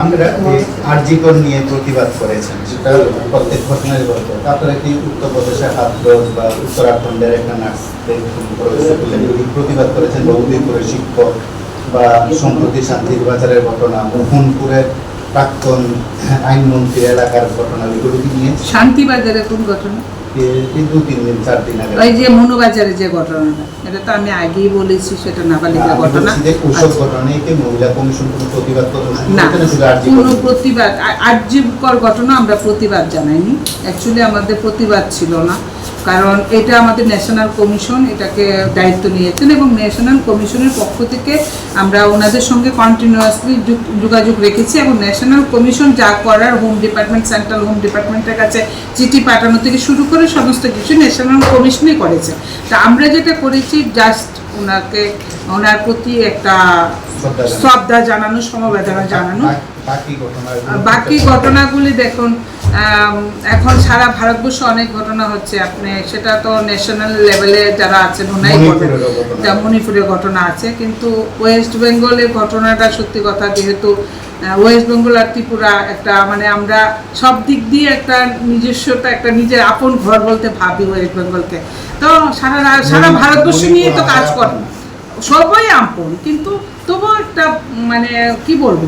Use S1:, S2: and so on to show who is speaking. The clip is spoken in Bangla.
S1: আমরা আরজিকর নিয়ে প্রতিবাদ করেছেন, সেটা প্রত্যেক ঘটনায় বলতে তারপরে কি উত্তরপ্রদেশের হাতরস বা উত্তরাখণ্ডের একটা নার্সদের প্রতিবাদ করেছেন, বহুদিন করে শিক্ষক বা সম্প্রতি শান্তির বাজারের ঘটনা, মোহনপুরের প্রাক্তন আইনমন্ত্রী এলাকার ঘটনা, এগুলো কি নিয়ে
S2: শান্তিবাজারে কোন ঘটনা?
S1: কিন্তু 3-4 দিন আগে
S2: ওই যে মনুবাজারে যে ঘটনাটা, এটা তো আমি আগেই বলেছি, সেটা নাবালিকা ঘটনা।
S1: ওসব ঘটনায় কি মহিলা কমিশন কোনো প্রতিবাদ
S2: না, কোনো প্রতিবাদ আর্যিকর ঘটনা আমরা প্রতিবাদ জানাইনি। অ্যাকচুয়ালি আমাদের প্রতিবাদ ছিল না, কারণ এটা আমাদের ন্যাশনাল কমিশন এটাকে দায়িত্ব নিয়েছেন এবং ন্যাশনাল কমিশনের পক্ষ থেকে আমরা ওনাদের সঙ্গে কন্টিনিউয়াসলি যোগাযোগ রেখেছি এবং ন্যাশনাল কমিশন যা করার হোম ডিপার্টমেন্ট, সেন্ট্রাল হোম ডিপার্টমেন্টের কাছে চিঠি পাঠানো থেকে শুরু করে সমস্ত কিছু ন্যাশনাল কমিশনই করেছে। তা আমরা যেটা করেছি জাস্ট ওনার প্রতি একটা শ্রদ্ধা জানানো, সমবেদনা জানানো। বাকি ঘটনাগুলি দেখুন, এখন সারা ভারতবর্ষে অনেক ঘটনা হচ্ছে, আপনি সেটা তো ন্যাশনাল লেভেলে যারা আছেন ওনাই মণিপুরের ঘটনা আছে, কিন্তু ওয়েস্ট বেঙ্গলের ঘটনাটা সত্যি কথা, যেহেতু ওয়েস্ট বেঙ্গল আর ত্রিপুরা একটা মানে আমরা সব দিক দিয়ে একটা নিজস্বতা, একটা নিজের আপন ঘর বলতে ভাবি ওয়েস্ট বেঙ্গলকে। তো সারা ভারতবর্ষ নিয়ে তো কাজ করেন, সবাই আপন, কিন্তু তবুও একটা মানে কি বলবো,